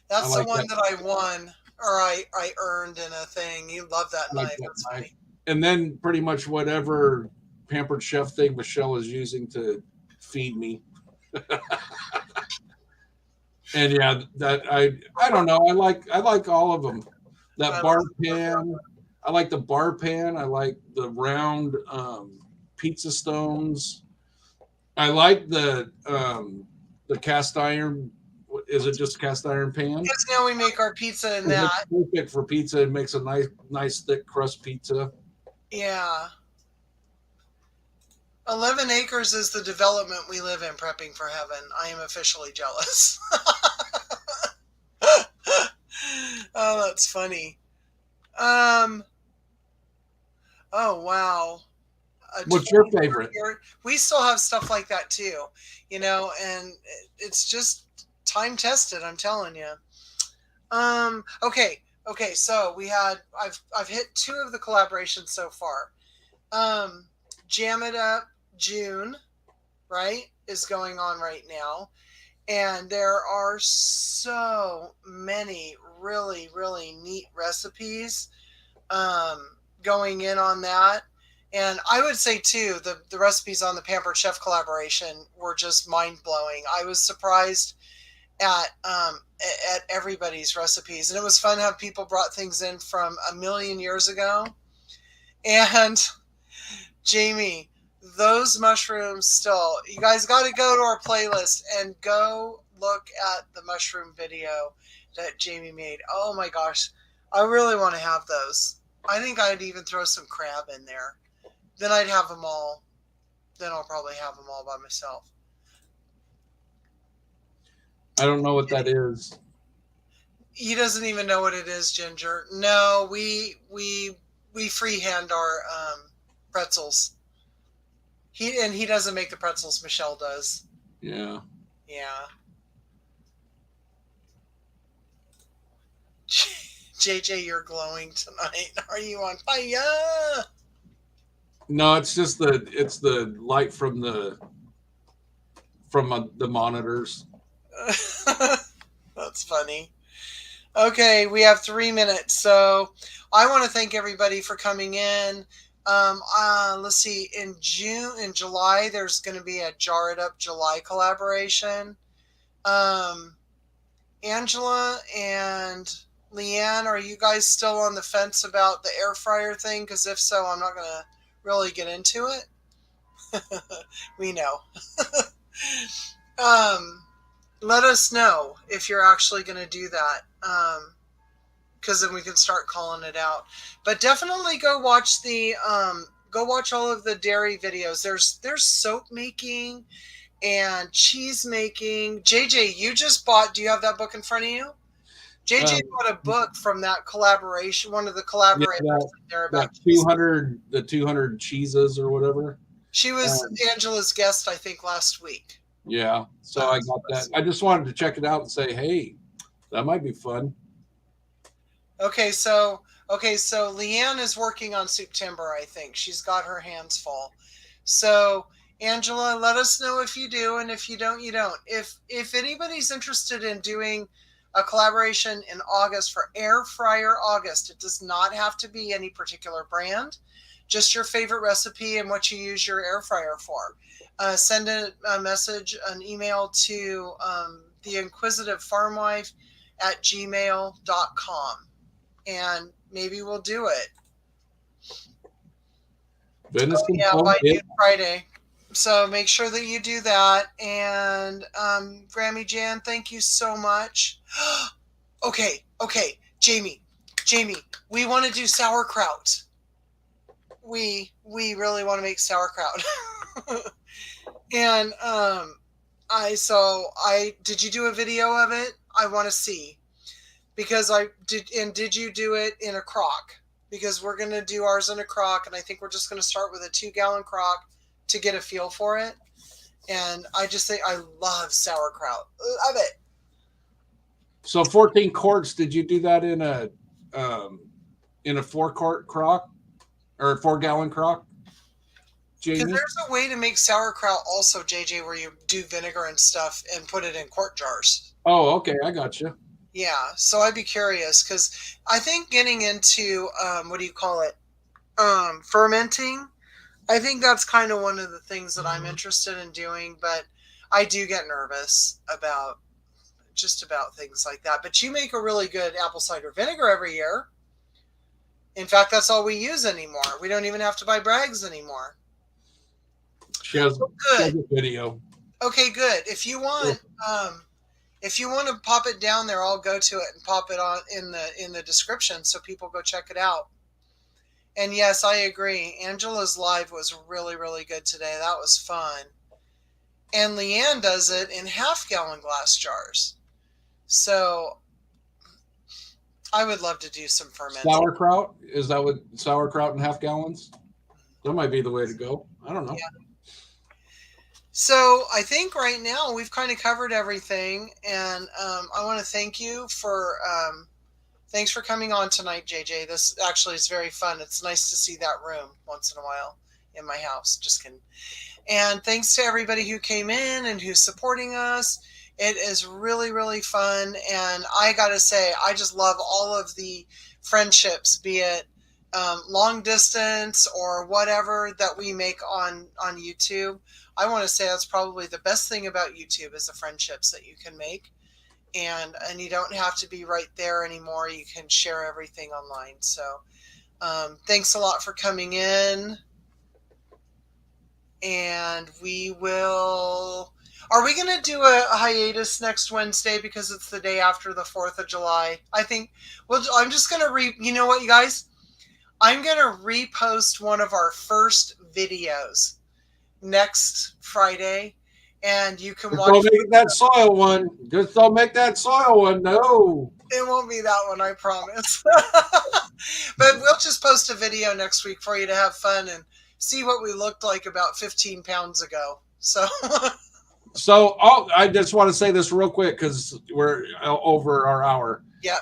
That's the like one that. that I won or I earned in a thing. You love that I like knife. that That's knife. funny. And then pretty much whatever Pampered Chef thing Michelle is using to feed me. And yeah, that I don't know. I like all of them. That I bar love pan. I like the bar pan. I like the round pizza stones. I like the cast iron. Is it just cast iron pan? because now we make our pizza in It's that. perfect for pizza. It makes a nice thick crust pizza. Yeah. 11 acres is the development we live in, prepping for heaven. I am officially jealous. Oh, that's funny. Um, oh, wow. A What's your 24 favorite? year, we still have stuff like that too, and it's just time tested, I'm telling you. Okay, so I've hit two of the collaborations so far. Um, Jam It Up June, right, is going on right now. And there are so many really, really neat recipes going in on that. And I would say, too, the recipes on the Pampered Chef collaboration were just mind blowing. I was surprised at everybody's recipes. And it was fun how people brought things in from a million years ago. And Jamie, those mushrooms still, you guys got to go to our playlist and go look at the mushroom video that Jamie made. Oh my gosh, I really want to have those. I think I'd even throw some crab in there. Then I'd have them all. Then I'll probably have them all by myself. I don't know what that is. He doesn't even know what it is, Ginger. No, we freehand our pretzels. He doesn't make the pretzels. Michelle does. Yeah. Yeah. JJ, you're glowing tonight. Are you on fire? No, it's just the light from the monitors. That's funny. Okay, we have 3 minutes. So I want to thank everybody for coming in. Let's see. In July, there's going to be a Jar It Up July collaboration. Um, Angela and Leanne, are you guys still on the fence about the air fryer thing? Because if so, I'm not going to really get into it. We know. um, Let us know if you're actually going to do that. Because then we can start calling it out. But definitely go watch all of the dairy videos. There's soap making and cheese making. JJ, you just bought. Do you have that book in front of you? JJ bought a book from that collaboration. One of the collaborators there that about 200 cheeses or whatever. She was Angela's guest, I think, last week. Yeah, so I got that. I just wanted to check it out and say, hey, that might be fun. Okay, so Leanne is working on September, I think. She's got her hands full. So Angela, let us know if you do, and if you don't, you don't. If anybody's interested in doing a collaboration in August for Air Fryer August, it does not have to be any particular brand, just your favorite recipe and what you use your air fryer for. Send a message, an email to the Inquisitive Farm Wife at gmail.com. And maybe we'll do it. By Noon Friday. So make sure that you do that. And Grammy Jan, thank you so much. Okay, Jamie, we want to do sauerkraut. We really want to make sauerkraut. And did you do a video of it? I want to see. Because did you do it in a crock? Because we're going to do ours in a crock, and I think we're just going to start with a 2-gallon crock to get a feel for it. And I just say I love sauerkraut. Love it. So 14 quarts. Did you do that um, in a 4-quart crock or a 4-gallon crock, Because Jamie? there's a way to make sauerkraut also, JJ, where you do vinegar and stuff and put it in quart jars. Oh, okay, I got you. Yeah, so I'd be curious because I think getting into what do you call it? Fermenting. I think that's kind of one of the things that I'm interested in doing, but I do get nervous about just about things like that. But you make a really good apple cider vinegar every year. In fact, that's all we use anymore. We don't even have to buy Bragg's anymore. She has, she has Good. a video. Okay, good. If you want to pop it down there, I'll go to it and pop it on in the description so people go check it out. And yes, I agree. Angela's live was really, really good today. That was fun. And Leanne does it in half-gallon glass jars. So I would love to do some fermenting. Sauerkraut? Is that what sauerkraut in half gallons? That might be the way to go. I don't know. Yeah. So I think right now we've kind of covered everything, and I want to thank you for thanks for coming on tonight, JJ. This actually is very fun. It's nice to see that room once in a while in my house. Just kidding. And thanks to everybody who came in and who's supporting us. It is really, really fun. And I got to say, I just love all of the friendships, be it long distance or whatever that we make on YouTube. I want to say that's probably the best thing about YouTube is the friendships that you can make. And you don't have to be right there anymore. You can share everything online. So thanks a lot for coming in. And we will. Are we going to do a hiatus next Wednesday because it's the day after the 4th of July? I think. Well, I'm just going to You know what, you guys? I'm going to repost one of our first videos next Friday, and you can Just watch. don't make that soil one. Just don't make that soil one. No. It won't be that one, I promise. But we'll just post a video next week for you to have fun and see what we looked like about 15 pounds ago. So, So I just want to say this real quick because we're over our hour. yeah.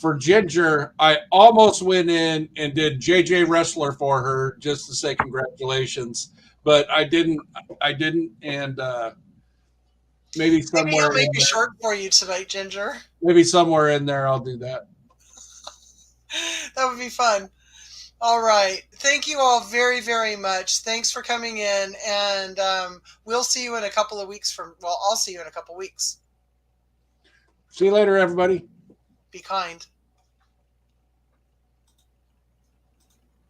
For Ginger, I almost went in and did JJ Wrestler for her just to say congratulations, but I didn't. And maybe Maybe somewhere I'll make in a there, short for you tonight, Ginger. maybe somewhere in there, I'll do that. That would be fun. All right. Thank you all very, very much. Thanks for coming in. And we'll see you in a couple of weeks I'll see you in a couple of weeks. See you later, everybody. Be kind.